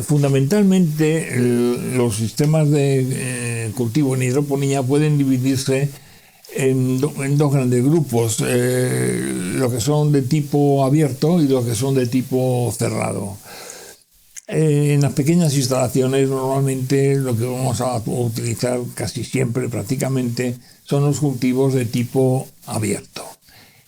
Fundamentalmente, los sistemas de cultivo en hidroponía pueden dividirse en dos grandes grupos, lo que son de tipo abierto y lo que son de tipo cerrado. En las pequeñas instalaciones normalmente lo que vamos a utilizar casi siempre prácticamente son los cultivos de tipo abierto.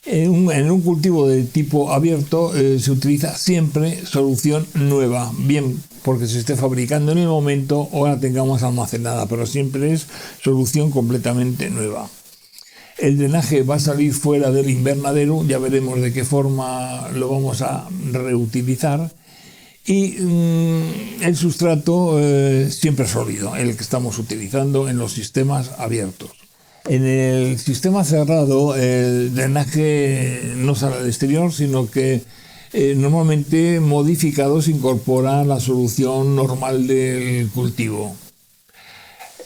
En un cultivo de tipo abierto se utiliza siempre solución nueva, bien porque se esté fabricando en el momento o la tengamos almacenada, pero siempre es solución completamente nueva. El drenaje va a salir fuera del invernadero, ya veremos de qué forma lo vamos a reutilizar. Y el sustrato siempre sólido, el que estamos utilizando en los sistemas abiertos. En el sistema cerrado el drenaje no sale al exterior, sino que normalmente modificado se incorpora la solución normal del cultivo.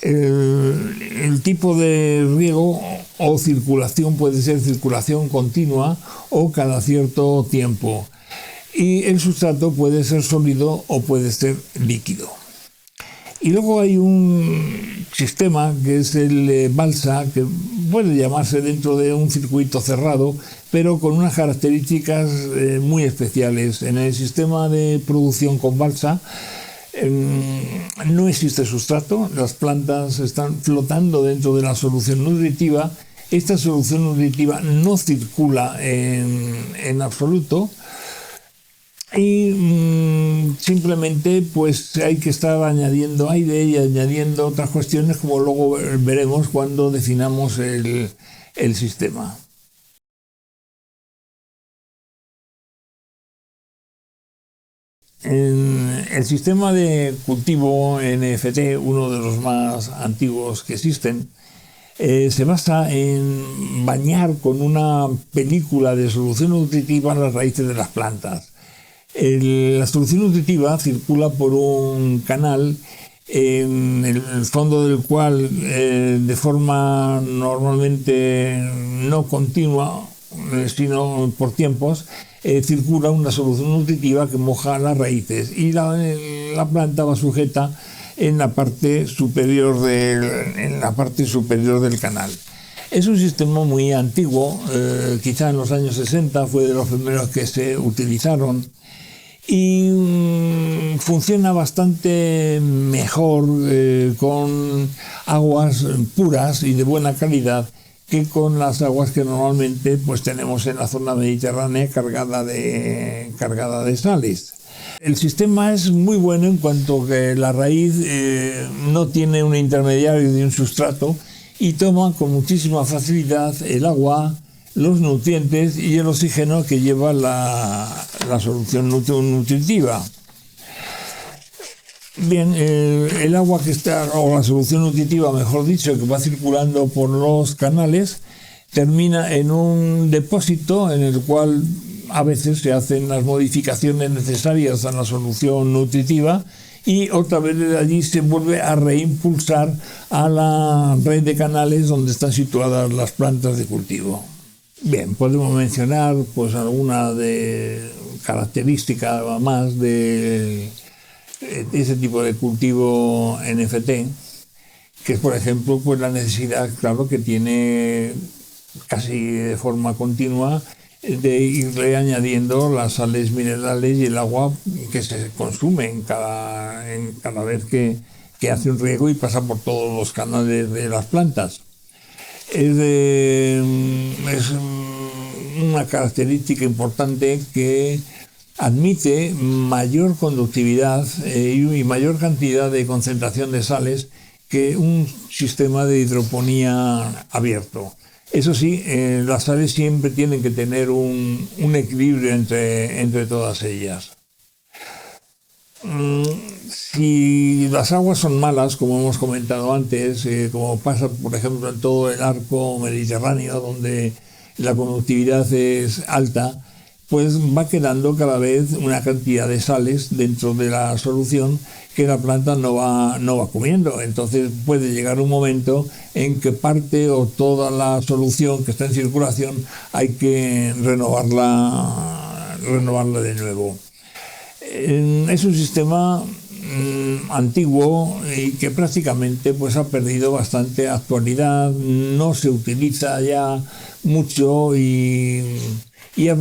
El tipo de riego o circulación puede ser circulación continua o cada cierto tiempo. Y el sustrato puede ser sólido o puede ser líquido. Y luego hay un sistema que es el balsa, que puede llamarse dentro de un circuito cerrado, pero con unas características muy especiales. En el sistema de producción con balsa no existe sustrato, las plantas están flotando dentro de la solución nutritiva. Esta solución nutritiva no circula en absoluto. Y simplemente pues hay que estar añadiendo aire y añadiendo otras cuestiones, como luego veremos cuando definamos el sistema. En el sistema de cultivo NFT, uno de los más antiguos que existen, se basa en bañar con una película de solución nutritiva las raíces de las plantas. La solución nutritiva circula por un canal en el fondo del cual, de forma normalmente no continua, sino por tiempos, circula una solución nutritiva que moja las raíces y la planta va sujeta en la parte superior del canal. Es un sistema muy antiguo, quizá en los años 60 fue de los primeros que se utilizaron. Y funciona bastante mejor con aguas puras y de buena calidad que con las aguas que normalmente pues tenemos en la zona mediterránea cargada de sales. El sistema es muy bueno en cuanto que la raíz no tiene un intermediario ni un sustrato y toma con muchísima facilidad el agua, los nutrientes y el oxígeno que lleva la solución nutritiva. Bien, el agua que está, o la solución nutritiva, mejor dicho, que va circulando por los canales, termina en un depósito en el cual a veces se hacen las modificaciones necesarias a la solución nutritiva y otra vez de allí se vuelve a reimpulsar a la red de canales donde están situadas las plantas de cultivo. Bien, podemos mencionar pues alguna de características más de ese tipo de cultivo NFT, que es por ejemplo pues la necesidad, claro, que tiene casi de forma continua de irle añadiendo las sales minerales y el agua que se consume en cada vez que hace un riego y pasa por todos los canales de las plantas. Es una característica importante que admite mayor conductividad y mayor cantidad de concentración de sales que un sistema de hidroponía abierto. Eso sí, las sales siempre tienen que tener un equilibrio entre todas ellas. Si las aguas son malas, como hemos comentado antes, como pasa por ejemplo en todo el arco mediterráneo, donde la conductividad es alta, pues va quedando cada vez una cantidad de sales dentro de la solución que la planta no va comiendo. Entonces puede llegar un momento en que parte o toda la solución que está en circulación hay que renovarla de nuevo. Es un sistema antiguo y que prácticamente pues ha perdido bastante actualidad, no se utiliza ya mucho y ha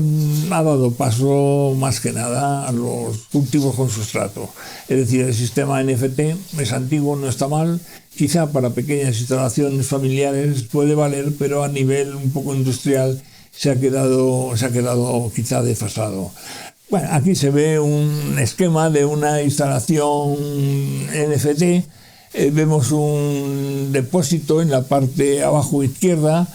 dado paso más que nada a los cultivos con sustrato. Es decir, el sistema NFT es antiguo, no está mal, quizá para pequeñas instalaciones familiares puede valer, pero a nivel un poco industrial se ha quedado quizá desfasado. Bueno, aquí se ve un esquema de una instalación NFT. Vemos un depósito en la parte abajo izquierda,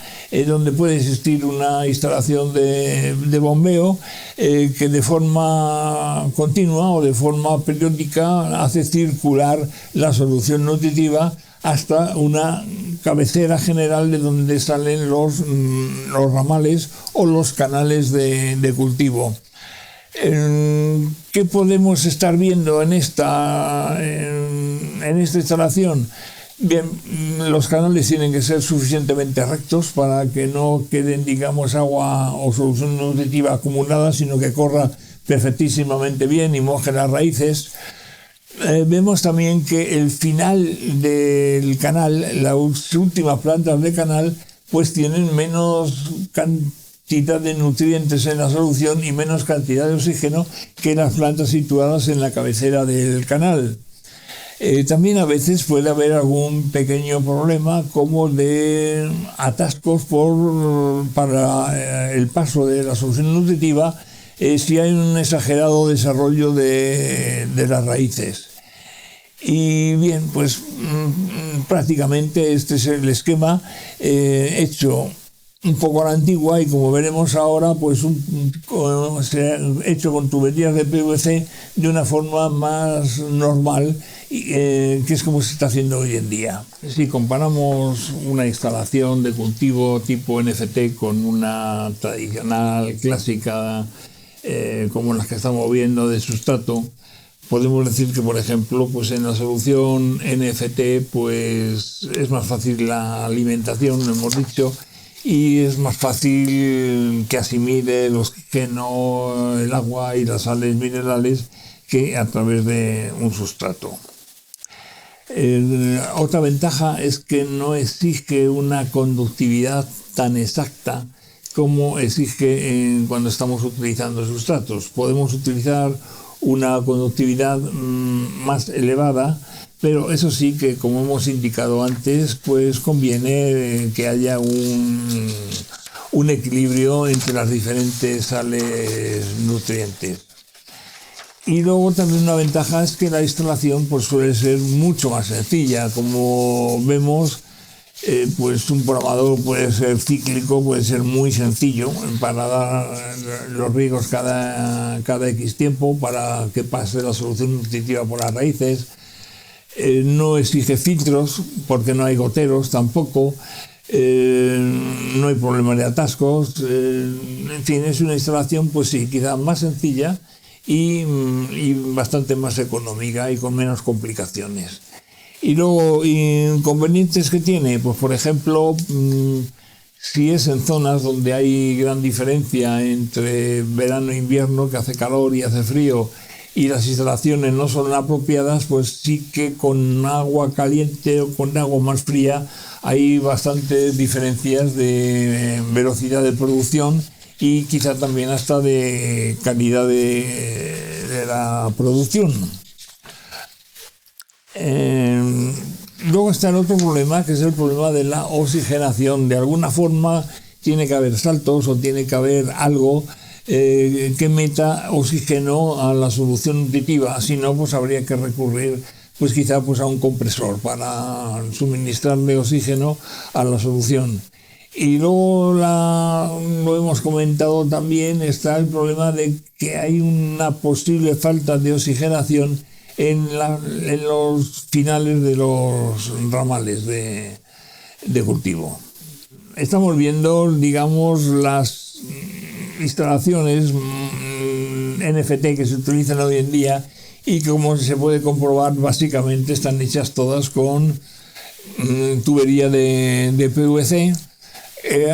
donde puede existir una instalación de bombeo que de forma continua o de forma periódica hace circular la solución nutritiva hasta una cabecera general de donde salen los ramales o los canales de cultivo. ¿Qué podemos estar viendo en esta instalación? Bien, los canales tienen que ser suficientemente rectos para que no queden, digamos, agua o solución nutritiva acumulada, sino que corra perfectísimamente bien y moje las raíces. Vemos también que el final del canal, las últimas plantas del canal, pues tienen menos cantidad de nutrientes en la solución y menos cantidad de oxígeno que las plantas situadas en la cabecera del canal. También a veces puede haber algún pequeño problema como de atascos para el paso de la solución nutritiva si hay un exagerado desarrollo de las raíces. Y bien, pues prácticamente este es el esquema hecho un poco a la antigua y como veremos ahora, pues se ha hecho con tuberías de PVC de una forma más normal, que es como se está haciendo hoy en día. Si comparamos una instalación de cultivo tipo NFT con una tradicional, clásica, como las que estamos viendo de sustrato, podemos decir que, por ejemplo, pues en la solución NFT pues es más fácil la alimentación, lo hemos dicho, y es más fácil que asimile el oxígeno, el agua y las sales minerales que a través de un sustrato. Otra ventaja es que no exige una conductividad tan exacta como exige cuando estamos utilizando sustratos. Podemos utilizar una conductividad más elevada, pero eso sí que, como hemos indicado antes, pues conviene que haya un equilibrio entre las diferentes sales nutrientes. Y luego también una ventaja es que la instalación pues suele ser mucho más sencilla. Como vemos, pues un programador puede ser cíclico, puede ser muy sencillo para dar los riegos cada X tiempo para que pase la solución nutritiva por las raíces. No exige filtros porque no hay goteros tampoco, no hay problemas de atascos, en fin, es una instalación pues sí, quizá más sencilla y bastante más económica y con menos complicaciones. Y luego, inconvenientes que tiene, pues por ejemplo, si es en zonas donde hay gran diferencia entre verano e invierno, que hace calor y hace frío, y las instalaciones no son apropiadas, pues sí que con agua caliente o con agua más fría hay bastantes diferencias de velocidad de producción y quizá también hasta de calidad de la producción. Luego está el otro problema, que es el problema de la oxigenación. De alguna forma tiene que haber saltos o tiene que haber algo que meta oxígeno a la solución nutritiva, si no pues habría que recurrir pues quizá pues a un compresor para suministrarle oxígeno a la solución. Y luego lo hemos comentado también, está el problema de que hay una posible falta de oxigenación en los finales de los ramales de cultivo. Estamos viendo, digamos, las instalaciones NFT que se utilizan hoy en día y que, como se puede comprobar, básicamente están hechas todas con tubería de PVC.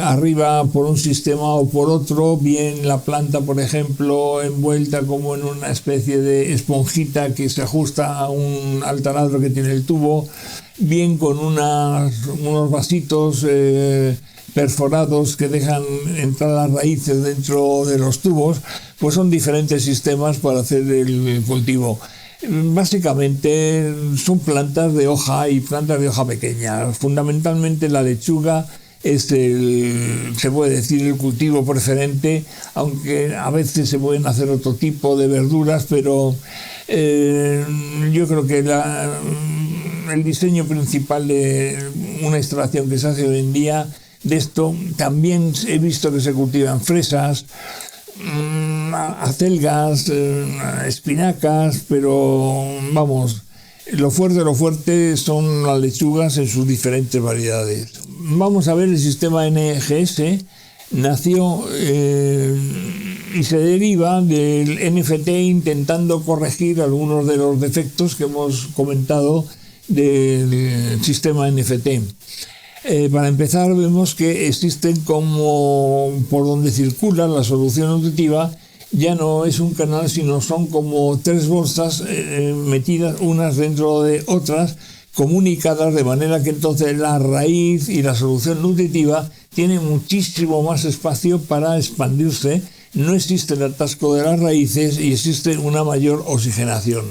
arriba por un sistema o por otro, bien la planta, por ejemplo, envuelta como en una especie de esponjita que se ajusta al taladro que tiene el tubo, bien con unos vasitos perforados que dejan entrar las raíces dentro de los tubos, pues son diferentes sistemas para hacer el cultivo. Básicamente son plantas de hoja y plantas de hoja pequeña. Fundamentalmente la lechuga es se puede decir el cultivo preferente, aunque a veces se pueden hacer otro tipo de verduras, pero yo creo que el diseño principal de una instalación que se hace hoy en día de esto, también he visto que se cultivan fresas, acelgas, espinacas, pero vamos, lo fuerte son las lechugas en sus diferentes variedades. Vamos a ver, el sistema NGS nació y se deriva del NFT, intentando corregir algunos de los defectos que hemos comentado del sistema NFT. Para empezar, vemos que existen como por donde circula la solución nutritiva, ya no es un canal, sino son como tres bolsas metidas unas dentro de otras, comunicadas, de manera que entonces la raíz y la solución nutritiva tienen muchísimo más espacio para expandirse, no existe el atasco de las raíces y existe una mayor oxigenación.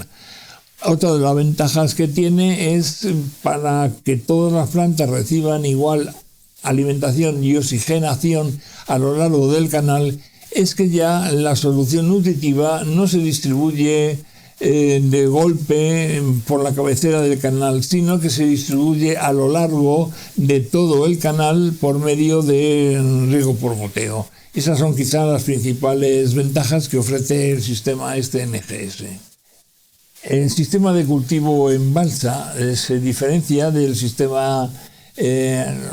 Otra de las ventajas que tiene es, para que todas las plantas reciban igual alimentación y oxigenación a lo largo del canal, es que ya la solución nutritiva no se distribuye de golpe por la cabecera del canal, sino que se distribuye a lo largo de todo el canal por medio de riego por goteo. Esas son quizás las principales ventajas que ofrece el sistema NGS. El sistema de cultivo en balsa se diferencia del sistema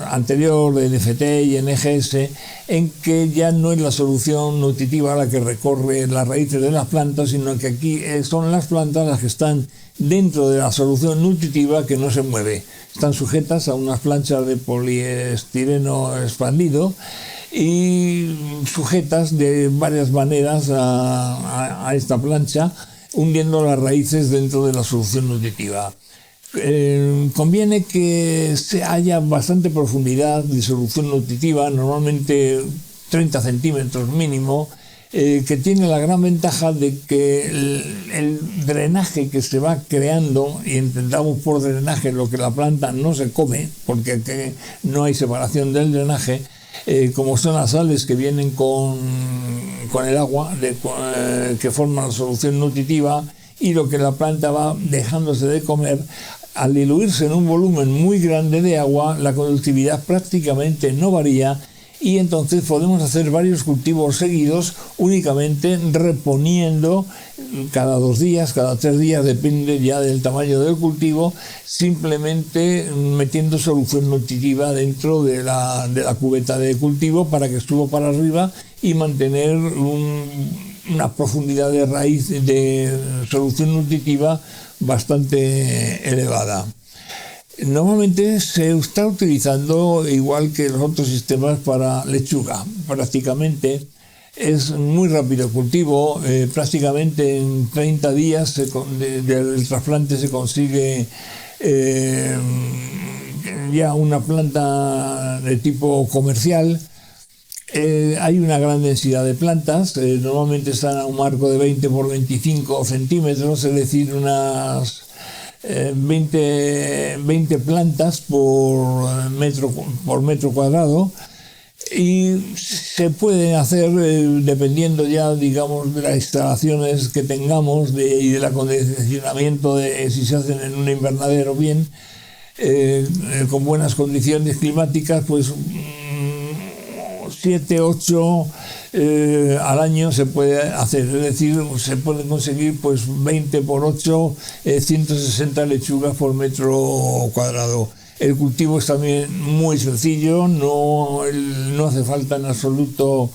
anterior de NFT y NGS en que ya no es la solución nutritiva la que recorre las raíces de las plantas, sino que aquí son las plantas las que están dentro de la solución nutritiva, que no se mueve. Están sujetas a unas planchas de poliestireno expandido y sujetas de varias maneras a esta plancha, hundiendo las raíces dentro de la solución nutritiva. Conviene que haya bastante profundidad de solución nutritiva, normalmente 30 centímetros mínimo, que tiene la gran ventaja de que el drenaje que se va creando, y entendamos por drenaje lo que la planta no se come, porque no hay separación del drenaje, como son las sales que vienen con el agua que forman la solución nutritiva, y lo que la planta va dejándose de comer, al diluirse en un volumen muy grande de agua, la conductividad prácticamente no varía, y entonces podemos hacer varios cultivos seguidos únicamente reponiendo cada 2 días, cada 3 días, depende ya del tamaño del cultivo, simplemente metiendo solución nutritiva dentro de la cubeta de cultivo para que suba para arriba y mantener una profundidad de raíz de solución nutritiva bastante elevada. Normalmente se está utilizando, igual que los otros sistemas, para lechuga. Prácticamente es muy rápido el cultivo, prácticamente en 30 días del trasplante se consigue ya una planta de tipo comercial. Hay una gran densidad de plantas, normalmente están a un marco de 20 por 25 centímetros, es decir, unas 20 plantas por metro cuadrado, y se pueden hacer, dependiendo ya, digamos, de las instalaciones que tengamos y del acondicionamiento, de si se hacen en un invernadero bien, con buenas condiciones climáticas, pues 7, 8 al año se puede hacer, es decir, se pueden conseguir pues 20 por 8, 160 lechugas por metro cuadrado. El cultivo es también muy sencillo, no hace falta en absoluto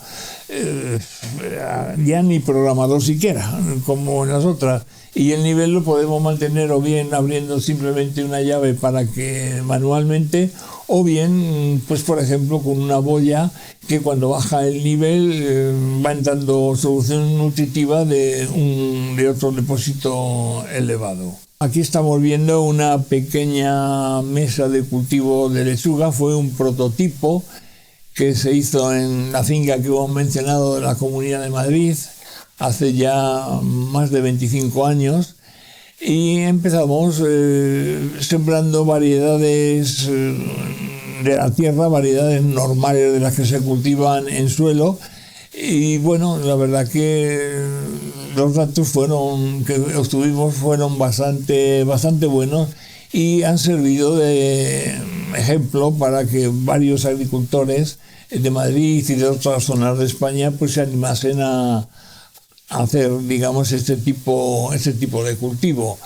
ya ni programador siquiera, como en las otras. Y el nivel lo podemos mantener o bien abriendo simplemente una llave para que manualmente, o bien, pues por ejemplo, con una boya que cuando baja el nivel va entrando solución nutritiva de otro depósito elevado. Aquí estamos viendo una pequeña mesa de cultivo de lechuga. Fue un prototipo que se hizo en la finca que hemos mencionado de la Comunidad de Madrid hace ya más de 25 años, y empezamos sembrando variedades de la tierra, variedades normales de las que se cultivan en suelo, y bueno, la verdad que los datos que obtuvimos fueron bastante buenos y han servido de ejemplo para que varios agricultores de Madrid y de otras zonas de España pues se animasen a hacer, digamos, este tipo de cultivo.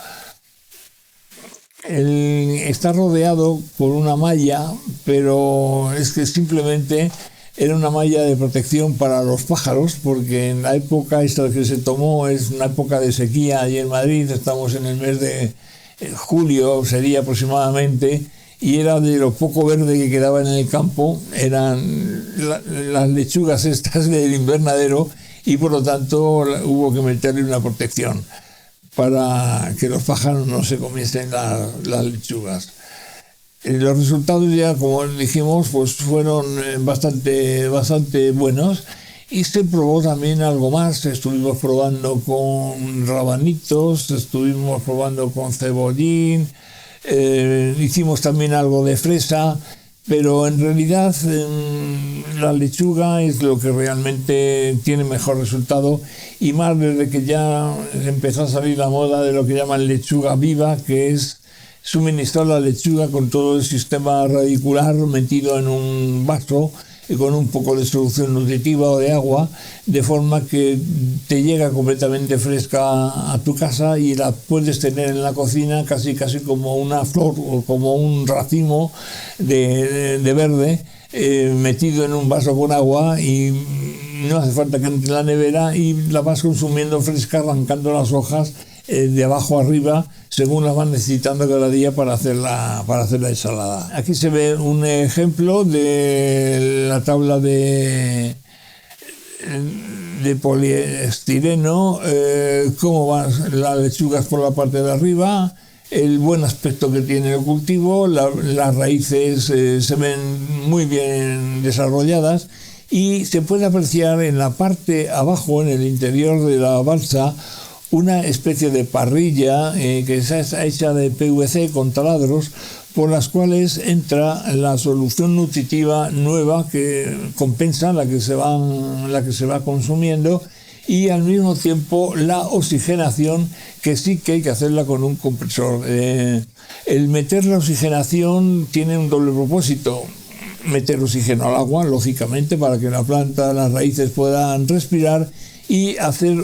Está rodeado por una malla, pero es que simplemente era una malla de protección para los pájaros, porque en la época esta que se tomó es una época de sequía allí en Madrid. Estamos en el mes de julio, sería aproximadamente, y era de lo poco verde que quedaba en el campo, eran las lechugas estas del invernadero, y por lo tanto hubo que meterle una protección para que los pájaros no se comiesen las lechugas. Los resultados ya, como dijimos, pues fueron bastante buenos, y se probó también algo más. Estuvimos probando con rabanitos, estuvimos probando con cebollín, hicimos también algo de fresa, pero en realidad la lechuga es lo que realmente tiene mejor resultado, y más desde que ya empezó a salir la moda de lo que llaman lechuga viva, que es suministrar la lechuga con todo el sistema radicular metido en un vaso y con un poco de solución nutritiva o de agua, de forma que te llega completamente fresca a tu casa y la puedes tener en la cocina casi como una flor o como un racimo de verde metido en un vaso con agua, y no hace falta que entre en la nevera, y la vas consumiendo fresca, arrancando las hojas de abajo arriba según las van necesitando cada día para hacer la ensalada. Aquí se ve un ejemplo de la tabla de poliestireno, cómo van las lechugas por la parte de arriba, el buen aspecto que tiene el cultivo, las raíces se ven muy bien desarrolladas, y se puede apreciar en la parte abajo, en el interior de la balsa, una especie de parrilla que está hecha de PVC con taladros, por las cuales entra la solución nutritiva nueva que compensa la que se va consumiendo, y al mismo tiempo la oxigenación, que sí que hay que hacerla con un compresor. El meter la oxigenación tiene un doble propósito: meter oxígeno al agua, lógicamente, para que la planta, las raíces puedan respirar, y hacer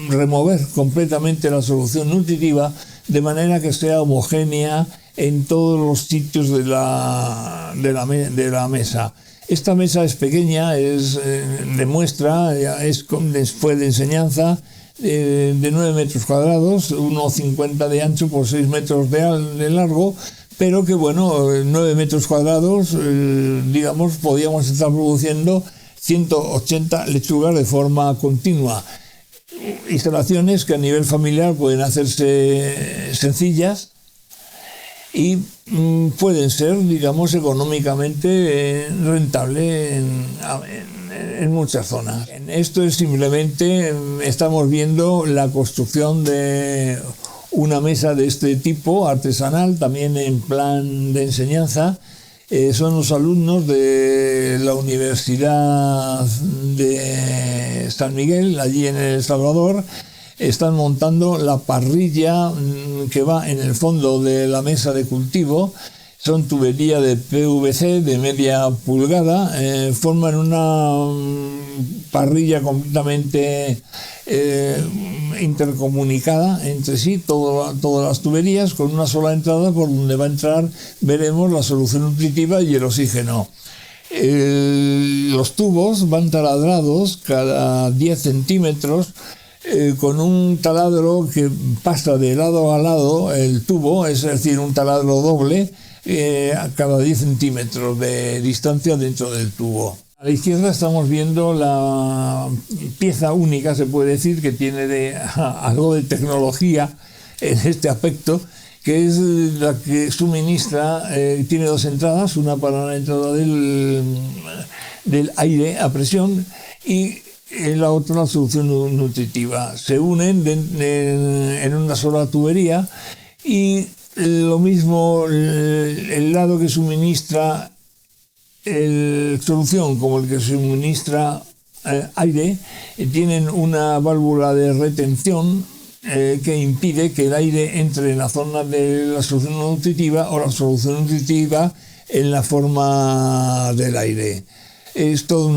remover completamente la solución nutritiva, de manera que sea homogénea en todos los sitios de la mesa. Esta mesa es pequeña, es de muestra, fue de enseñanza, de 9 metros cuadrados, 1,50 de ancho por 6 metros de largo, pero que bueno, 9 metros cuadrados, digamos, podíamos estar produciendo 180 lechugas de forma continua. Instalaciones que a nivel familiar pueden hacerse sencillas y pueden ser, digamos, económicamente rentable en muchas zonas. Esto es simplemente, estamos viendo la construcción de una mesa de este tipo, artesanal, también en plan de enseñanza. Son los alumnos de la Universidad de San Miguel, allí en El Salvador. Están montando la parrilla que va en el fondo de la mesa de cultivo. Son tubería de PVC de media pulgada, forman una parrilla completamente intercomunicada entre sí, todas las tuberías, con una sola entrada por donde va a entrar, veremos, la solución nutritiva y el oxígeno. Los tubos van taladrados cada 10 centímetros con un taladro que pasa de lado a lado el tubo, es decir, un taladro doble a cada 10 centímetros de distancia dentro del tubo. A la izquierda estamos viendo la pieza única, se puede decir, que tiene algo de tecnología en este aspecto, que es la que suministra, tiene dos entradas, una para la entrada del aire a presión y la otra la solución nutritiva. Se unen en una sola tubería y lo mismo el lado que suministra solución como el que suministra aire tienen una válvula de retención que impide que el aire entre en la zona de la solución nutritiva o la solución nutritiva en la forma del aire. Es todo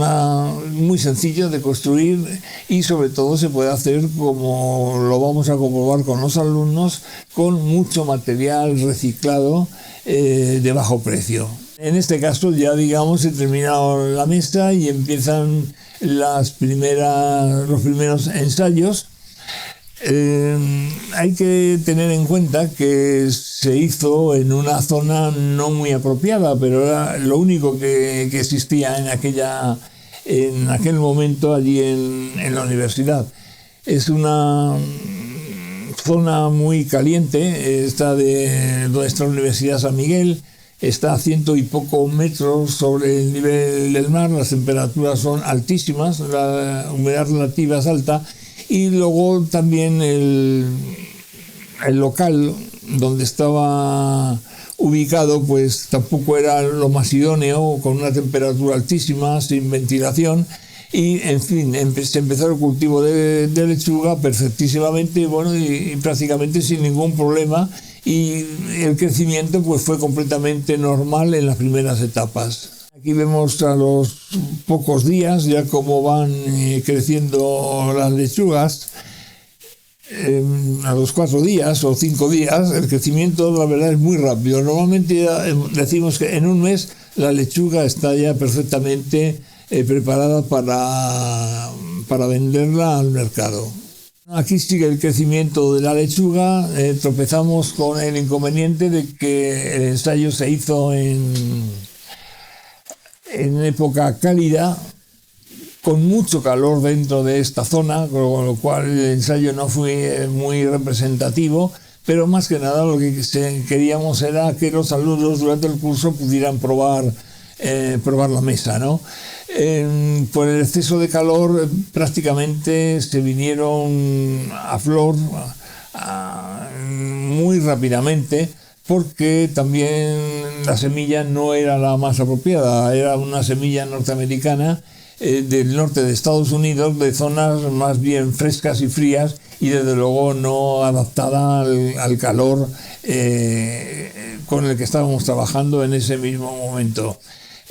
muy sencillo de construir y sobre todo se puede hacer, como lo vamos a comprobar con los alumnos, con mucho material reciclado de bajo precio. En este caso ya, digamos, se termina la mesa y empiezan los primeros ensayos. Hay que tener en cuenta que se hizo en una zona no muy apropiada, pero era lo único que existía en aquel momento allí en la universidad. Es una zona muy caliente, está donde está la Universidad San Miguel, está a 100 y pocos metros sobre el nivel del mar, las temperaturas son altísimas, la humedad relativa es alta. Y luego también el local donde estaba ubicado pues tampoco era lo más idóneo, con una temperatura altísima, sin ventilación y en fin, se empezó el cultivo de lechuga perfectísimamente, bueno, y prácticamente sin ningún problema, y el crecimiento pues fue completamente normal en las primeras etapas. Aquí vemos a los pocos días ya cómo van creciendo las lechugas. A los 4 días o 5 días el crecimiento, la verdad, es muy rápido. Normalmente decimos que en un mes la lechuga está ya perfectamente preparada para venderla al mercado. Aquí sigue el crecimiento de la lechuga. Tropezamos con el inconveniente de que el ensayo se hizo en época cálida, con mucho calor dentro de esta zona, con lo cual el ensayo no fue muy representativo, pero más que nada lo que queríamos era que los alumnos durante el curso pudieran probar la mesa, ¿no? Por el exceso de calor prácticamente se vinieron a flor muy rápidamente, porque también la semilla no era la más apropiada, era una semilla norteamericana del norte de Estados Unidos, de zonas más bien frescas y frías y desde luego no adaptada al calor con el que estábamos trabajando en ese mismo momento.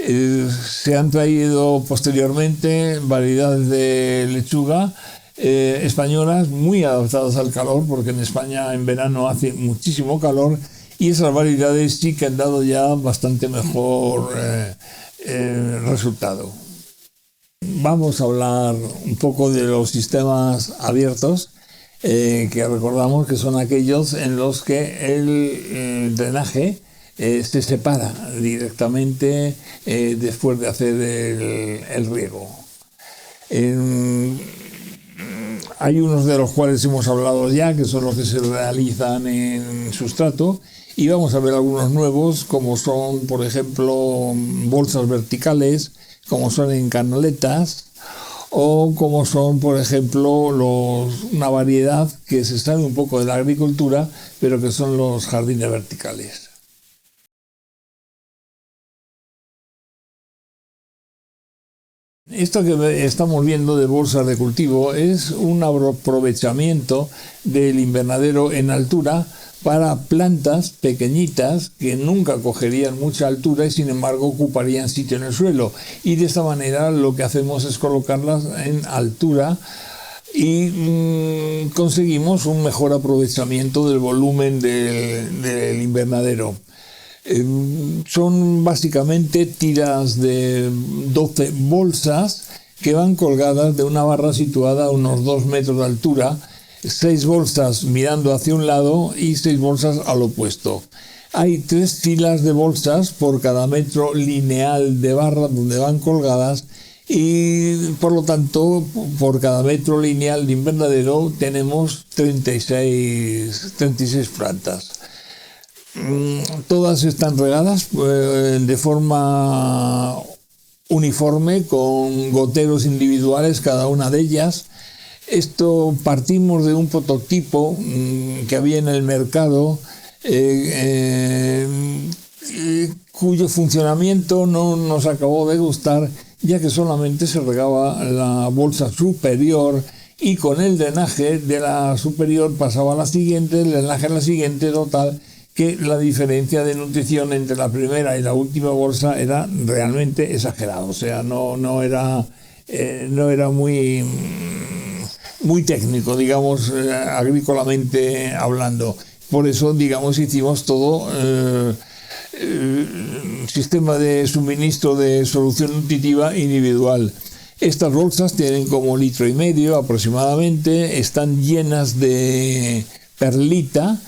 Se han traído posteriormente variedades de lechuga españolas muy adaptadas al calor, porque en España en verano hace muchísimo calor. Y esas variedades sí que han dado ya bastante mejor resultado. Vamos a hablar un poco de los sistemas abiertos, que recordamos que son aquellos en los que el drenaje se separa directamente después de hacer el riego. Hay unos de los cuales hemos hablado ya, que son los que se realizan en sustrato. Y vamos a ver algunos nuevos, como son, por ejemplo, bolsas verticales, como son en canaletas, o como son, por ejemplo, una variedad que se sabe un poco de la agricultura, pero que son los jardines verticales. Esto que estamos viendo de bolsas de cultivo es un aprovechamiento del invernadero en altura para plantas pequeñitas que nunca cogerían mucha altura y sin embargo ocuparían sitio en el suelo. Y de esta manera lo que hacemos es colocarlas en altura y conseguimos un mejor aprovechamiento del volumen del invernadero. Son básicamente tiras de 12 bolsas que van colgadas de una barra situada a unos 2 metros de altura, 6 bolsas mirando hacia un lado y 6 bolsas al opuesto. Hay 3 filas de bolsas por cada metro lineal de barra donde van colgadas y por lo tanto por cada metro lineal de invernadero tenemos 36 plantas. Todas están regadas de forma uniforme con goteros individuales cada una de ellas. Esto partimos de un prototipo que había en el mercado cuyo funcionamiento no nos acabó de gustar, ya que solamente se regaba la bolsa superior y con el drenaje de la superior pasaba a la siguiente, el drenaje a la siguiente, total que la diferencia de nutrición entre la primera y la última bolsa era realmente exagerada, o sea, no era muy técnico, digamos, agrícolamente hablando. Por eso, digamos, hicimos todo sistema de suministro de solución nutritiva individual. Estas bolsas tienen como 1,5 litros aproximadamente, están llenas de perlita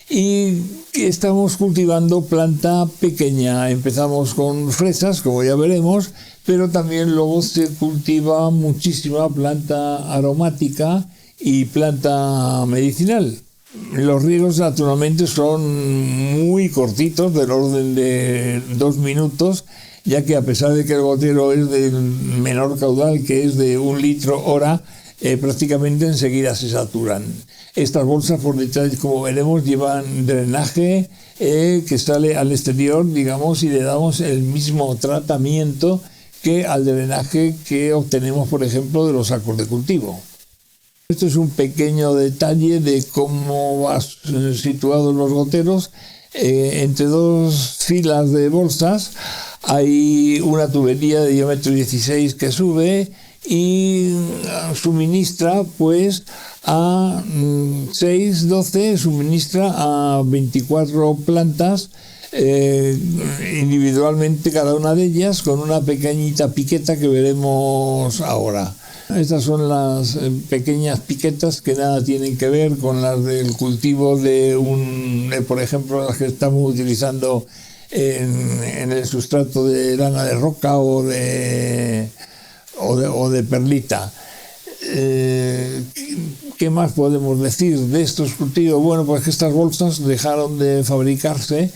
y estamos cultivando planta pequeña. Empezamos con fresas, como ya veremos, pero también luego se cultiva muchísima planta aromática y planta medicinal. Los riegos naturalmente son muy cortitos, del orden de 2 minutos, ya que a pesar de que el gotero es del menor caudal, que es de 1 litro hora, prácticamente enseguida se saturan. Estas bolsas por detrás, como veremos, llevan drenaje que sale al exterior, digamos, y le damos el mismo tratamiento que al drenaje que obtenemos, por ejemplo, de los sacos de cultivo. Esto es un pequeño detalle de cómo van situados los goteros. Entre 2 filas de bolsas hay una tubería de diámetro 16 que sube y suministra pues a 6, 12, suministra a 24 plantas individualmente cada una de ellas con una pequeñita piqueta que veremos ahora. Estas son las pequeñas piquetas que nada tienen que ver con las del cultivo por ejemplo, las que estamos utilizando en el sustrato de lana de roca o de perlita. ¿Qué más podemos decir de estos cultivos? Bueno, pues que estas bolsas dejaron de fabricarse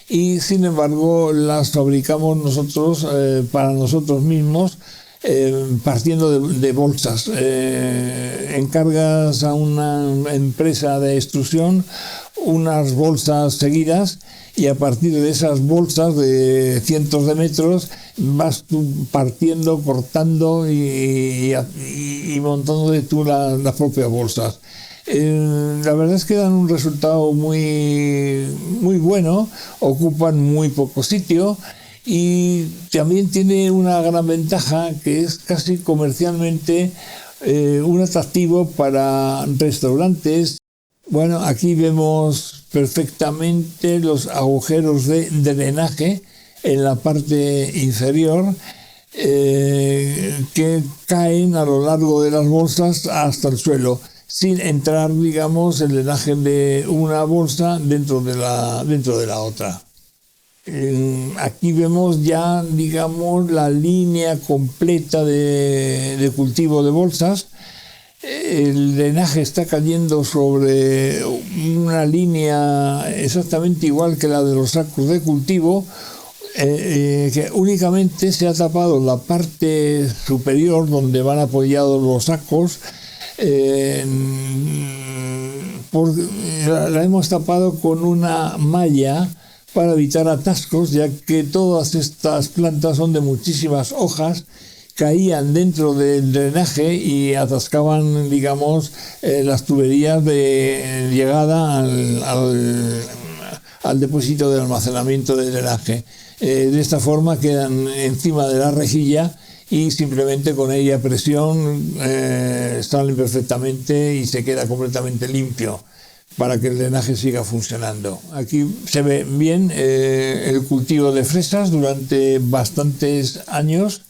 y sin embargo las fabricamos nosotros para nosotros mismos, partiendo de bolsas. Encargas a una empresa de extrusión unas bolsas seguidas y a partir de esas bolsas de cientos de metros vas tú partiendo, cortando y montando de tú las propias bolsas. La verdad es que dan un resultado muy bueno, ocupan muy poco sitio y también tiene una gran ventaja que es casi comercialmente un atractivo para restaurantes. Bueno, aquí vemos perfectamente los agujeros de drenaje en la parte inferior que caen a lo largo de las bolsas hasta el suelo, sin entrar, digamos, el drenaje de una bolsa dentro de la otra. Aquí vemos ya, digamos, la línea completa de cultivo de bolsas. El drenaje está cayendo sobre una línea exactamente igual que la de los sacos de cultivo, que únicamente se ha tapado la parte superior donde van apoyados los sacos. La hemos tapado con una malla para evitar atascos, ya que todas estas plantas son de muchísimas hojas, caían dentro del drenaje y atascaban, digamos, las tuberías de llegada al depósito de almacenamiento de drenaje. De esta forma quedan encima de la rejilla y simplemente con ella presión salen perfectamente y se queda completamente limpio para que el drenaje siga funcionando. Aquí se ve bien el cultivo de fresas. Durante bastantes años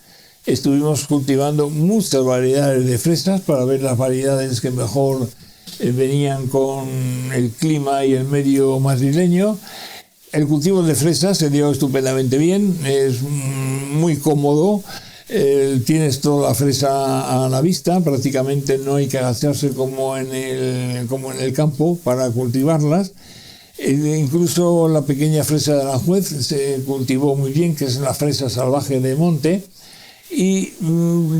estuvimos cultivando muchas variedades de fresas para ver las variedades que mejor venían con el clima y el medio madrileño. El cultivo de fresas se dio estupendamente bien, es muy cómodo. Tienes toda la fresa a la vista, prácticamente no hay que agacharse como en el campo para cultivarlas. Incluso la pequeña fresa de Aranjuez se cultivó muy bien, que es la fresa salvaje de monte, y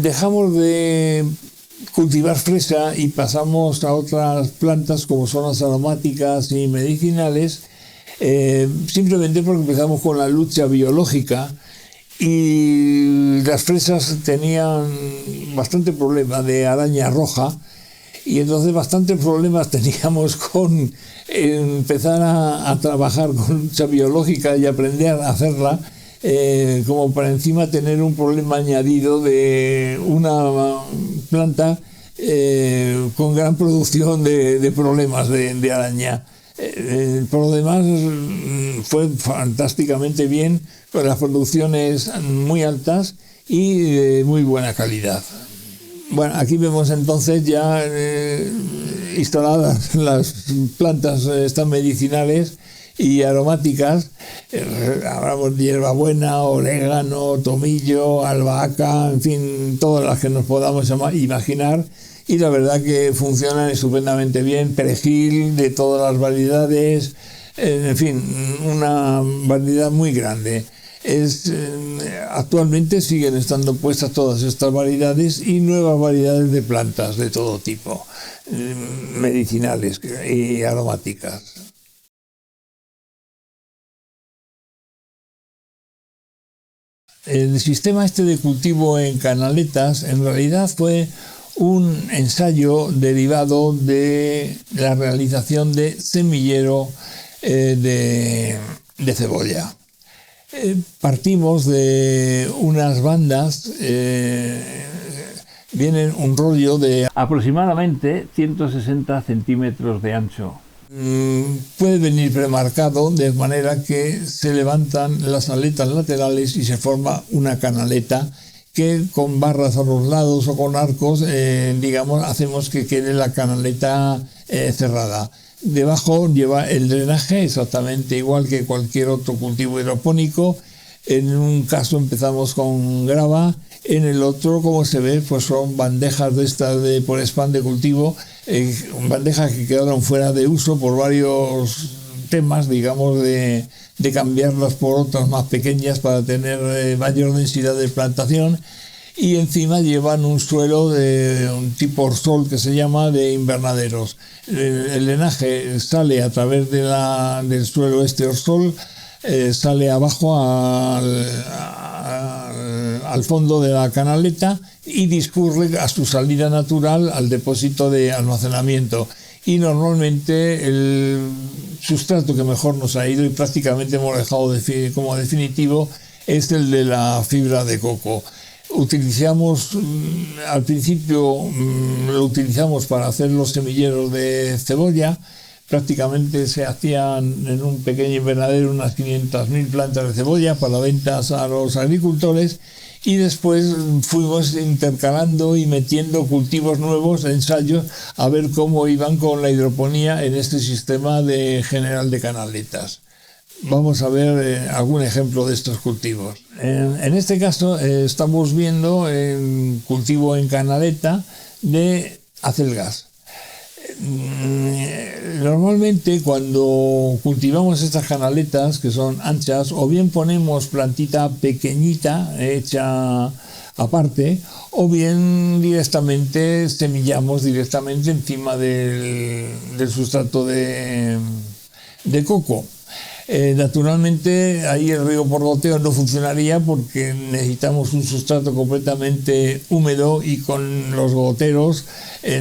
dejamos de cultivar fresa y pasamos a otras plantas como son las aromáticas y medicinales, simplemente porque empezamos con la lucha biológica. Y las fresas tenían bastante problema de araña roja, y entonces bastantes problemas teníamos con empezar a trabajar con lucha biológica y aprender a hacerla, como para encima tener un problema añadido de una planta con gran producción de problemas de araña. Por lo demás fue fantásticamente bien, con las producciones muy altas y de muy buena calidad. Bueno, aquí vemos entonces ya instaladas las plantas estas medicinales y aromáticas. Hablamos de hierbabuena, orégano, tomillo, albahaca, en fin, todas las que nos podamos imaginar. Y la verdad que funcionan estupendamente bien, perejil de todas las variedades, en fin, una variedad muy grande. Actualmente siguen estando puestas todas estas variedades y nuevas variedades de plantas de todo tipo, medicinales y aromáticas. El sistema este de cultivo en canaletas en realidad fue un ensayo derivado de la realización de semillero de cebolla. Partimos de unas bandas, vienen un rollo de aproximadamente 160 centímetros de ancho. Puede venir premarcado de manera que se levantan las aletas laterales y se forma una canaleta que con barras a los lados o con arcos, digamos, hacemos que quede la canaleta cerrada. Debajo lleva el drenaje exactamente igual que cualquier otro cultivo hidropónico. En un caso empezamos con grava, en el otro, como se ve, pues son bandejas de estas por spam de cultivo, bandejas que quedaron fuera de uso por varios temas, digamos, de cambiarlas por otras más pequeñas para tener mayor densidad de plantación, y encima llevan un suelo de un tipo orsol que se llama de invernaderos. El drenaje sale a través del suelo orsol, sale abajo al fondo de la canaleta y discurre a su salida natural al depósito de almacenamiento. Y normalmente el sustrato que mejor nos ha ido y prácticamente hemos dejado como definitivo es el de la fibra de coco. Al principio lo utilizamos para hacer los semilleros de cebolla. Prácticamente se hacían en un pequeño invernadero unas 500.000 plantas de cebolla para ventas a los agricultores, y después fuimos intercalando y metiendo cultivos nuevos, ensayos, a ver cómo iban con la hidroponía en este sistema general de canaletas. Vamos a ver algún ejemplo de estos cultivos. En este caso estamos viendo el cultivo en canaleta de acelgas. Normalmente cuando cultivamos estas canaletas, que son anchas, o bien ponemos plantita pequeñita hecha aparte, o bien directamente semillamos directamente encima del sustrato de coco. Naturalmente ahí el riego por goteo no funcionaría porque necesitamos un sustrato completamente húmedo, y con los goteros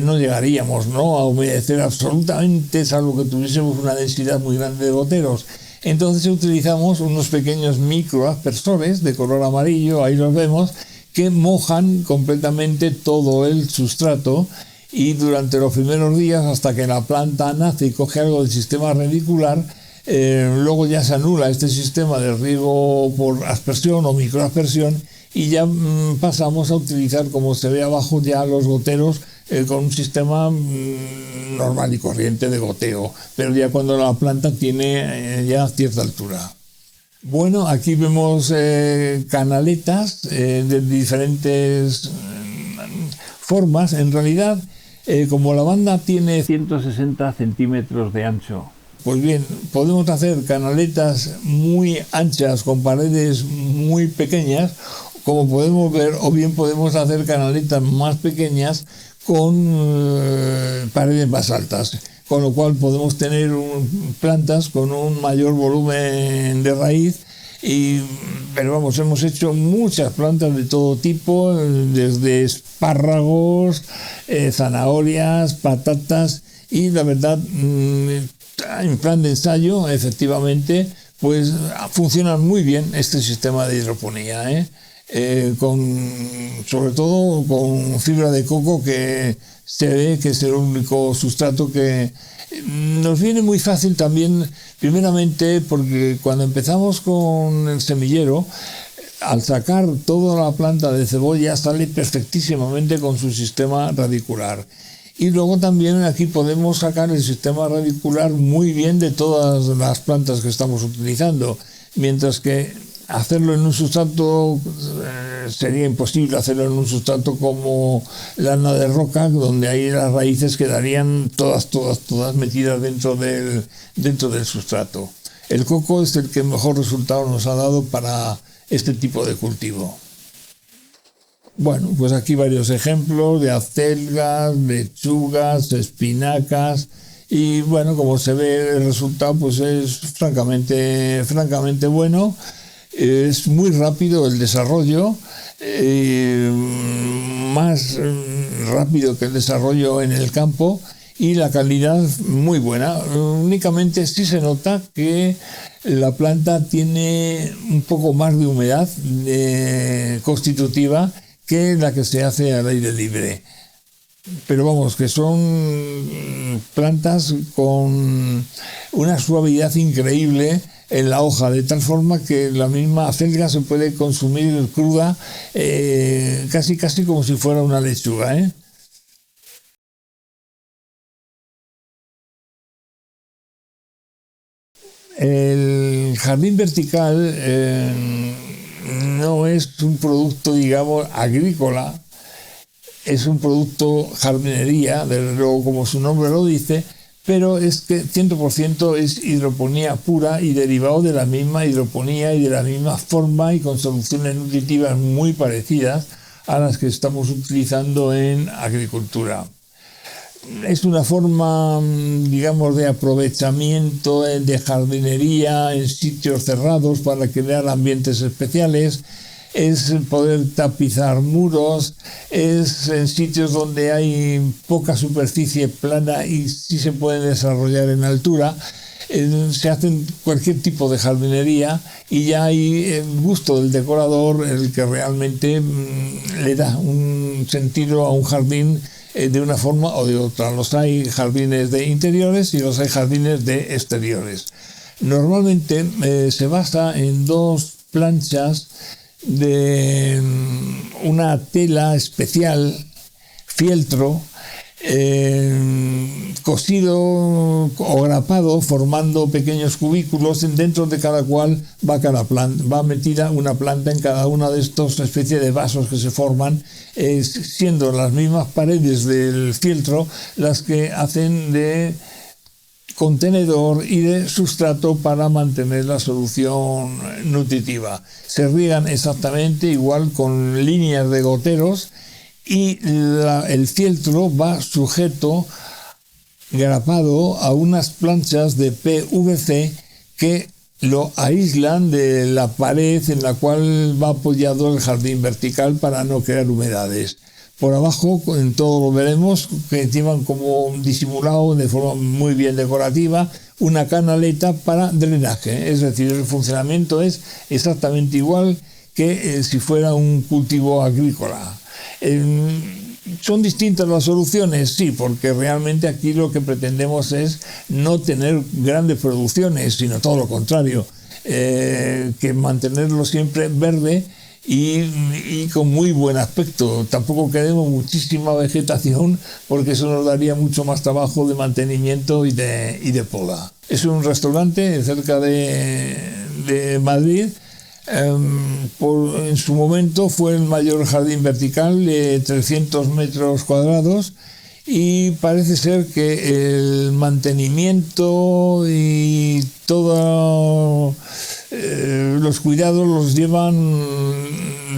no llegaríamos, ¿no?, a humedecer absolutamente, salvo que tuviésemos una densidad muy grande de goteros. Entonces utilizamos unos pequeños microaspersores de color amarillo, ahí los vemos, que mojan completamente todo el sustrato, y durante los primeros días, hasta que la planta nace y coge algo del sistema radicular, luego ya se anula este sistema de riego por aspersión o microaspersión, y ya pasamos a utilizar, como se ve abajo, ya los goteros con un sistema normal y corriente de goteo, pero ya cuando la planta tiene ya cierta altura. Bueno, aquí vemos canaletas de diferentes formas. En realidad, como la banda tiene 160 centímetros de ancho, pues bien, podemos hacer canaletas muy anchas con paredes muy pequeñas, como podemos ver, o bien podemos hacer canaletas más pequeñas con paredes más altas, con lo cual podemos tener plantas con un mayor volumen de raíz. Pero vamos, hemos hecho muchas plantas de todo tipo, desde espárragos, zanahorias, patatas, y la verdad, en plan de ensayo, efectivamente, pues funciona muy bien este sistema de hidroponía, sobre todo con fibra de coco, que se ve que es el único sustrato que nos viene muy fácil también, primeramente porque cuando empezamos con el semillero, al sacar toda la planta de cebolla sale perfectísimamente con su sistema radicular. Y luego también aquí podemos sacar el sistema radicular muy bien de todas las plantas que estamos utilizando, mientras que hacerlo en un sustrato sería imposible hacerlo en un sustrato como lana de roca, donde ahí las raíces quedarían todas metidas dentro del sustrato. El coco es el que mejor resultado nos ha dado para este tipo de cultivo. Bueno, pues aquí varios ejemplos de acelgas, lechugas, espinacas, y bueno, como se ve, el resultado pues es francamente bueno. Es muy rápido el desarrollo, más rápido que el desarrollo en el campo, y la calidad muy buena. Únicamente sí se nota que la planta tiene un poco más de humedad constitutiva que la que se hace al aire libre. Pero vamos, que son plantas con una suavidad increíble en la hoja, de tal forma que la misma acelga se puede consumir cruda, casi como si fuera una lechuga, El jardín vertical no es un producto, digamos, agrícola, es un producto jardinería, desde luego, como su nombre lo dice, pero es que 100% es hidroponía pura y derivado de la misma hidroponía y de la misma forma, y con soluciones nutritivas muy parecidas a las que estamos utilizando en agricultura. Es una forma, digamos, de aprovechamiento de jardinería en sitios cerrados para crear ambientes especiales. Es poder tapizar muros, es en sitios donde hay poca superficie plana y sí se puede desarrollar en altura. Se hacen cualquier tipo de jardinería, y ya hay el gusto del decorador el que realmente le da un sentido a un jardín de una forma o de otra. Los hay jardines de interiores y los hay jardines de exteriores. Normalmente se basa en dos planchas de una tela especial, fieltro, cosido o grapado, formando pequeños cubículos, dentro de cada cual va metida una planta en cada una de estos especies de vasos que se forman, siendo las mismas paredes del fieltro las que hacen de contenedor y de sustrato para mantener la solución nutritiva. Se riegan exactamente igual con líneas de goteros, y el fieltro va sujeto, grapado, a unas planchas de PVC que lo aíslan de la pared en la cual va apoyado el jardín vertical para no crear humedades. Por abajo, en todo lo veremos, que llevan como disimulado de forma muy bien decorativa una canaleta para drenaje. Es decir, el funcionamiento es exactamente igual que si fuera un cultivo agrícola. ¿Son distintas las soluciones? Sí, porque realmente aquí lo que pretendemos es no tener grandes producciones, sino todo lo contrario, que mantenerlo siempre verde y con muy buen aspecto. Tampoco queremos muchísima vegetación, porque eso nos daría mucho más trabajo de mantenimiento y de poda. Es un restaurante cerca de Madrid. En su momento fue el mayor jardín vertical de 300 metros cuadrados, y parece ser que el mantenimiento y todos los cuidados los llevan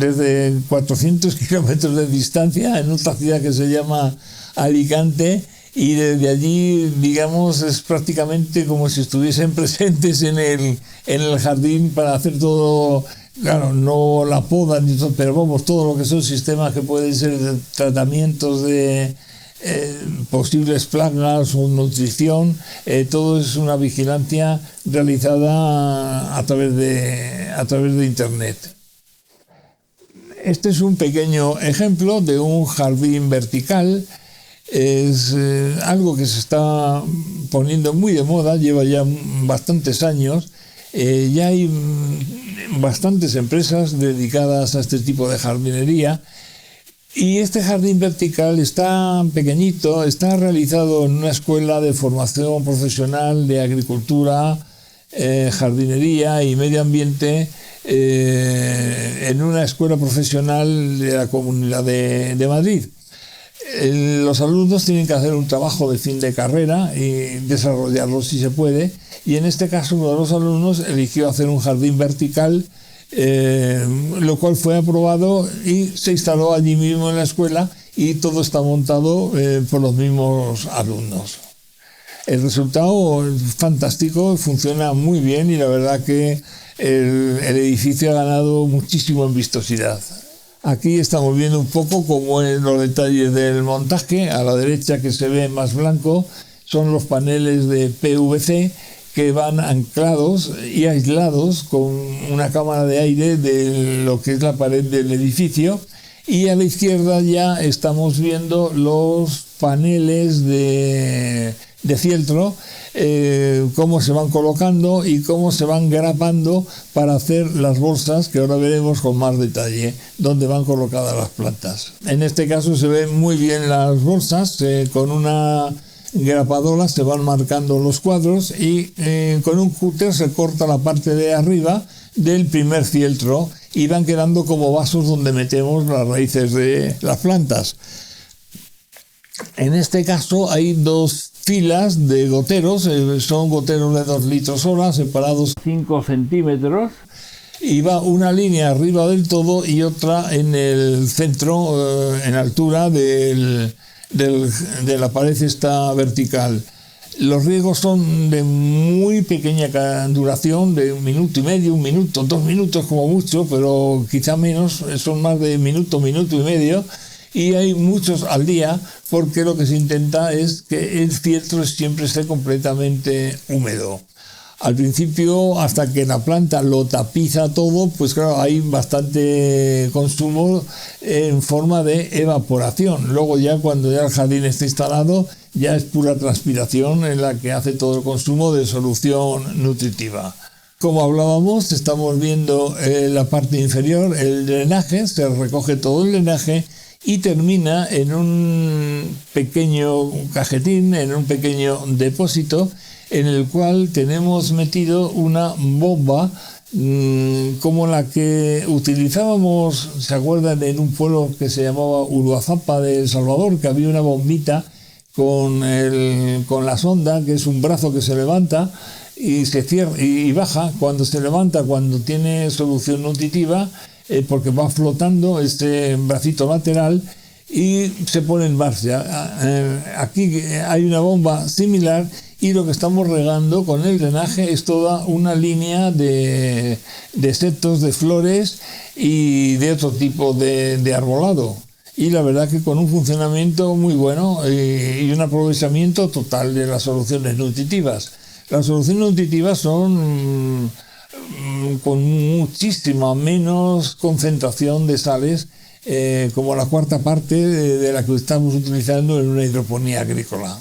desde 400 kilómetros de distancia, en otra ciudad que se llama Alicante, y desde allí, digamos, es prácticamente como si estuviesen presentes en el jardín para hacer todo. Claro, no la poda, pero vamos, todo lo que son sistemas que pueden ser tratamientos de posibles plagas o nutrición, todo es una vigilancia realizada a través de Internet. Este es un pequeño ejemplo de un jardín vertical. Es algo que se está poniendo muy de moda, lleva ya bastantes años. Ya hay bastantes empresas dedicadas a este tipo de jardinería, y este jardín vertical está pequeñito, está realizado en una escuela de formación profesional de agricultura, jardinería y medio ambiente, en una escuela profesional de la Comunidad de Madrid. Los alumnos tienen que hacer un trabajo de fin de carrera y desarrollarlo si se puede, y en este caso uno de los alumnos eligió hacer un jardín vertical, lo cual fue aprobado y se instaló allí mismo en la escuela, y todo está montado por los mismos alumnos. El resultado es fantástico, funciona muy bien, y la verdad que el edificio ha ganado muchísimo en vistosidad. Aquí estamos viendo un poco cómo en los detalles del montaje. A la derecha, que se ve más blanco, son los paneles de PVC que van anclados y aislados con una cámara de aire de lo que es la pared del edificio, y a la izquierda ya estamos viendo los paneles de fieltro, cómo se van colocando y cómo se van grapando para hacer las bolsas, que ahora veremos con más detalle donde van colocadas las plantas. En este caso se ven muy bien las bolsas, con una grapadora se van marcando los cuadros, y con un cúter se corta la parte de arriba del primer fieltro, y van quedando como vasos donde metemos las raíces de las plantas. En este caso hay dos filas de goteros, son goteros de 2 litros hora, separados 5 centímetros, y va una línea arriba del todo y otra en el centro, en altura de la pared esta vertical. Los riegos son de muy pequeña duración, de 1 minuto y medio, 1 minuto, 2 minutos como mucho, pero quizá menos, son más de minuto, minuto y medio, y hay muchos al día, porque lo que se intenta es que el fieltro siempre esté completamente húmedo. Al principio, hasta que la planta lo tapiza todo, pues claro, hay bastante consumo en forma de evaporación. Luego ya, cuando ya el jardín está instalado, ya es pura transpiración en la que hace todo el consumo de solución nutritiva. Como hablábamos, estamos viendo la parte inferior, el drenaje, se recoge todo el drenaje y termina en un pequeño cajetín, en un pequeño depósito, en el cual tenemos metido una bomba como la que utilizábamos, ¿se acuerdan?, en un pueblo que se llamaba Uruazapa de El Salvador, que había una bombita con la sonda, que es un brazo que se levanta y se cierra y baja. Cuando se levanta, cuando tiene solución nutritiva, porque va flotando este bracito lateral y se pone en marcha. Aquí hay una bomba similar, y lo que estamos regando con el drenaje es toda una línea de setos, de flores y de otro tipo de arbolado. Y la verdad que con un funcionamiento muy bueno y un aprovechamiento total de las soluciones nutritivas. Las soluciones nutritivas son con muchísima menos concentración de sales, como la cuarta parte de la que estamos utilizando en una hidroponía agrícola.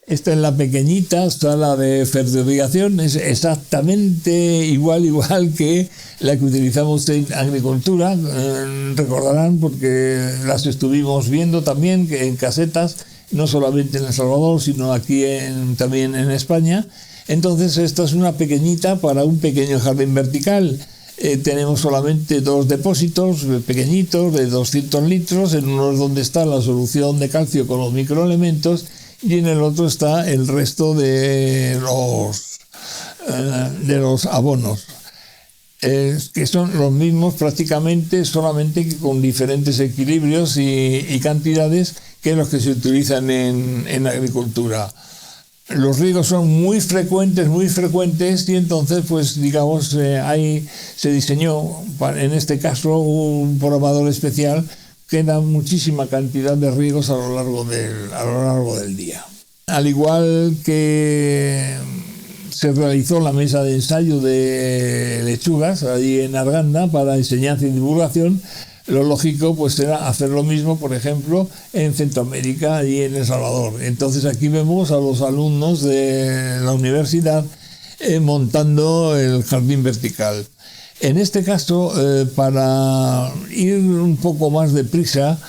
Esta es la pequeñita sala de fertilización, es exactamente igual que la que utilizamos en agricultura. Recordarán, porque las estuvimos viendo también que en casetas, no solamente en El Salvador, sino aquí también en España. Entonces esta es una pequeñita para un pequeño jardín vertical. Tenemos solamente 2 depósitos pequeñitos de 200 litros, en uno es donde está la solución de calcio con los microelementos, y en el otro está el resto de los abonos, que son los mismos prácticamente, solamente que con diferentes equilibrios y cantidades que los que se utilizan en agricultura. Los riegos son muy frecuentes, y entonces, pues digamos, se diseñó, en este caso, un probador especial que da muchísima cantidad de riegos a lo largo del día. Al igual que se realizó la mesa de ensayo de lechugas allí en Arganda para enseñanza y divulgación, lo lógico pues era hacer lo mismo, por ejemplo, en Centroamérica, allí en El Salvador. Entonces aquí vemos a los alumnos de la universidad montando el jardín vertical. En este caso, para ir un poco más deprisa,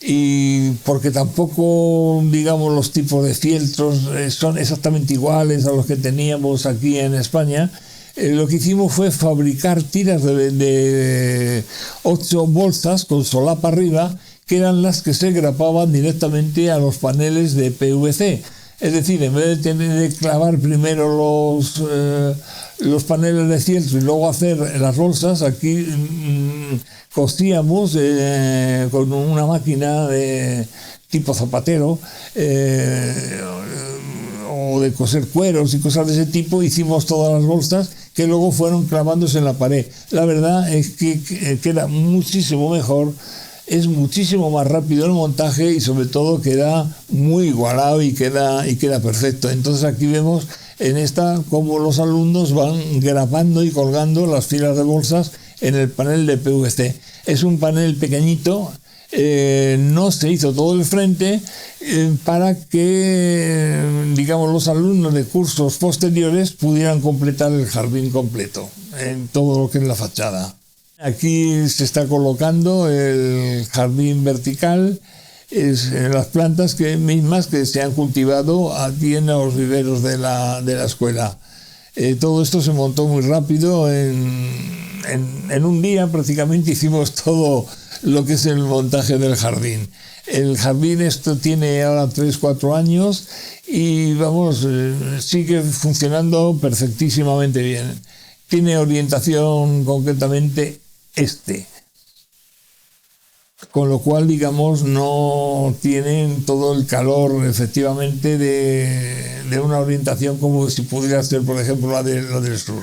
y porque tampoco, digamos, los tipos de fieltros son exactamente iguales a los que teníamos aquí en España, lo que hicimos fue fabricar tiras de 8 bolsas con solapa arriba, que eran las que se grapaban directamente a los paneles de PVC. Es decir, en vez de clavar primero los paneles de fieltro y luego hacer las bolsas, aquí cosíamos con una máquina de tipo zapatero, o de coser cueros y cosas de ese tipo. Hicimos todas las bolsas que luego fueron clavándose en la pared. La verdad es que queda muchísimo mejor, es muchísimo más rápido el montaje, y sobre todo queda muy igualado y queda perfecto. Entonces aquí vemos en esta cómo los alumnos van grapando y colgando las filas de bolsas en el panel de PVC. Es un panel pequeñito, no se hizo todo el frente, para que, digamos, los alumnos de cursos posteriores pudieran completar el jardín completo en todo lo que es la fachada. Aquí se está colocando el jardín vertical, las plantas mismas que se han cultivado aquí en los viveros de la escuela. Todo esto se montó muy rápido, en un día prácticamente hicimos todo lo que es el montaje del jardín. El jardín tiene ahora 3-4 años y vamos, sigue funcionando perfectísimamente bien. Tiene orientación concretamente con lo cual, digamos, no tienen todo el calor efectivamente de una orientación como si pudiera ser, por ejemplo, la del sur.